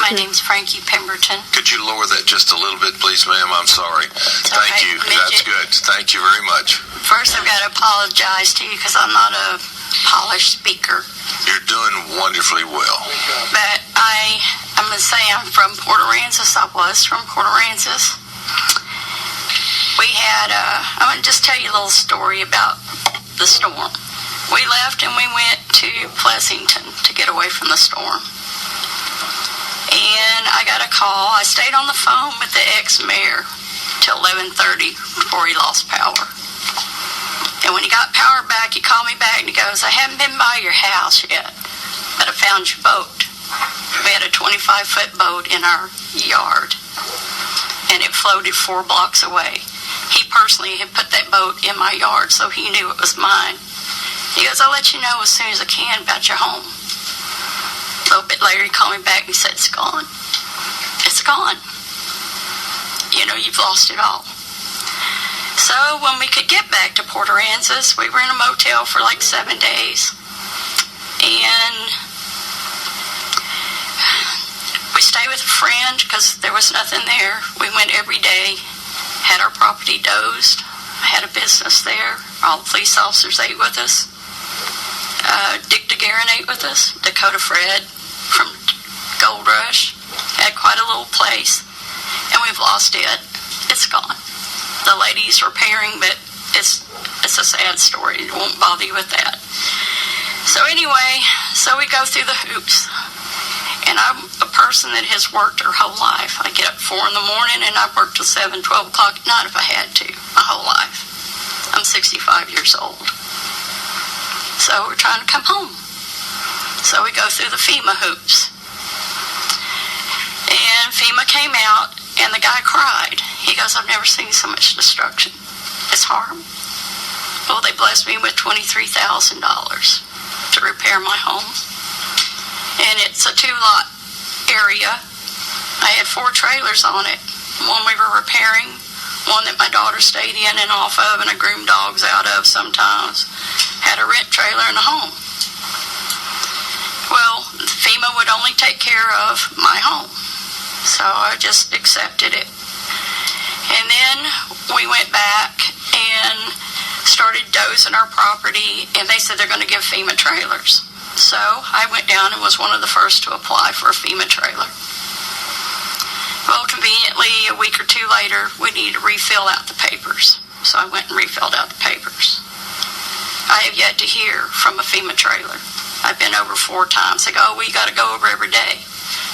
My name's Frankie Pemberton. Could you lower that just a little bit, please, ma'am? I'm sorry. Thank you. That's good. Thank you very much. First, I've got to apologize to you because I'm not a polished speaker. You're doing wonderfully well. But I'm going to say I'm from Port Aransas. I was from Port Aransas. We had, I'm going to just tell you a little story about the storm. We left and we went to Pleasanton to get away from the storm. And I got a call. I stayed on the phone with the ex-mayor till 11:30 before he lost power. And when he got power back, he called me back and he goes, I haven't been by your house yet, but I found your boat. We had a 25-foot boat in our yard, and it floated 4 blocks away. He personally had put that boat in my yard, so he knew it was mine. He goes, I'll let you know as soon as I can about your home. A little bit later, he called me back and he said, it's gone. It's gone. You know, you've lost it all. So when we could get back to Port Aransas, we were in a motel for like 7 days. And we stayed with a friend because there was nothing there. We went every day, had our property dozed. I had a business there. All the police officers ate with us. Dick DeGuerin ate with us. Dakota Fred from Gold Rush had quite a little place, and we've lost it. It's gone. The lady's repairing, but it's a sad story. It won't bother you with that. So anyway, so we go through the hoops, and I'm a person that has worked her whole life. I get up 4 in the morning, and I've worked till 7, 12 o'clock at night if I had to, my whole life. I'm 65 years old. So we're trying to come home. So we go through the FEMA hoops. And FEMA came out, and the guy cried. He goes, I've never seen so much destruction. It's horrible. Well, they blessed me with $23,000 to repair my home. And it's a 2-lot area. I had 4 trailers on it. One we were repairing, one that my daughter stayed in and off of, and I groomed dogs out of sometimes. Had a rent trailer and a home. Well, FEMA would only take care of my home, so I just accepted it. And then we went back and started dozing our property, and they said they're going to give FEMA trailers. So I went down and was one of the first to apply for a FEMA trailer. Well, conveniently, a week or 2 later, we needed to refill out the papers. So I went and refilled out the papers. I have yet to hear from a FEMA trailer. I've been over 4 times. They go, oh, we got to go over every day.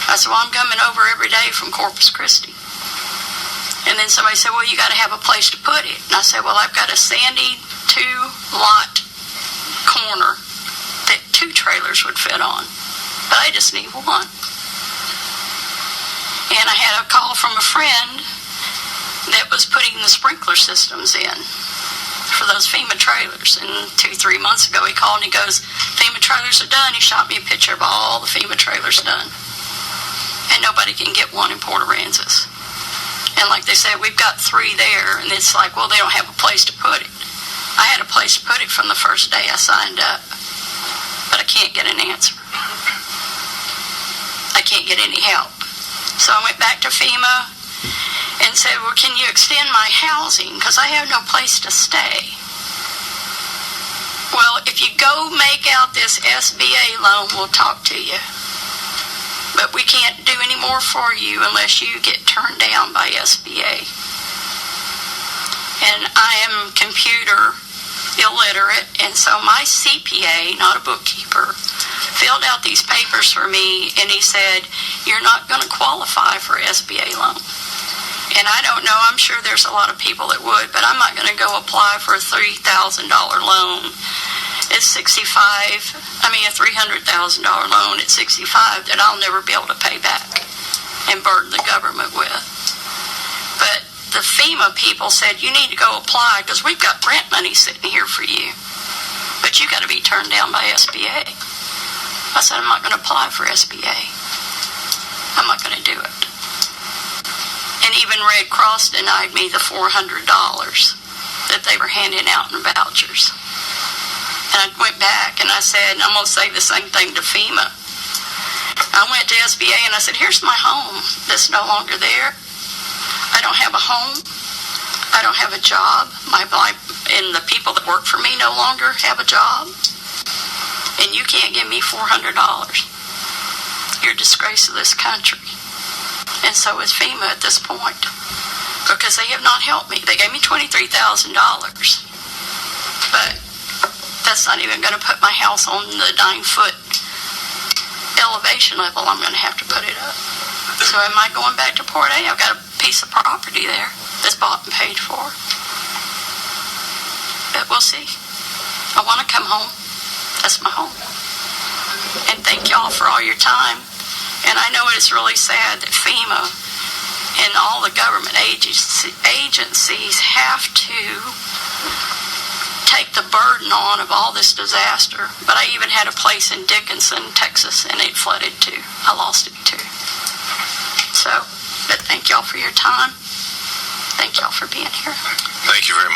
I said, well, I'm coming over every day from Corpus Christi. And then somebody said, well, you got to have a place to put it. And I said, well, I've got a sandy 2-lot corner that 2 trailers would fit on. But I just need 1. And I had a call from a friend that was putting the sprinkler systems in for those FEMA trailers. And 2-3 months ago, he called and he goes, FEMA trailers are done. He shot me a picture of all the FEMA trailers done. And nobody can get one in Port Aransas. And like they said, we've got 3 there, and it's like, well, they don't have a place to put it. I had a place to put it from the first day I signed up, but I can't get an answer. I can't get any help. So I went back to FEMA and said, well, can you extend my housing? Because I have no place to stay. Well, if you go make out this SBA loan, we'll talk to you. But we can't do any more for you unless you get turned down by SBA. And I am computer illiterate, and so my CPA, not a bookkeeper, filled out these papers for me, and he said, you're not going to qualify for SBA loan. And I don't know, I'm sure there's a lot of people that would, but I'm not going to go apply for a $3,000 loan at 65, a $300,000 loan at 65 that I'll never be able to pay back and burden the government with. But the FEMA people said, you need to go apply because we've got rent money sitting here for you. But you got to be turned down by SBA. I said, I'm not going to apply for SBA. I'm not going to do it. And even Red Cross denied me the $400 that they were handing out in vouchers. And I went back and I said, I'm going to say the same thing to FEMA. I went to SBA and I said, here's my home that's no longer there. I don't have a home. I don't have a job. And the people that work for me no longer have a job. And you can't give me $400. You're a disgrace to this country. And so is FEMA at this point, because they have not helped me. They gave me $23,000. But that's not even going to put my house on the 9-foot elevation level. I'm going to have to put it up. So am I going back to Port A? I've got a piece of property there that's bought and paid for. But we'll see. I want to come home. That's my home. And thank y'all for all your time. And I know it's really sad that FEMA and all the government agencies have to take the burden on of all this disaster. But I even had a place in Dickinson, Texas, and it flooded too. I lost it too. So, but thank y'all for your time. Thank y'all for being here. Thank you very much.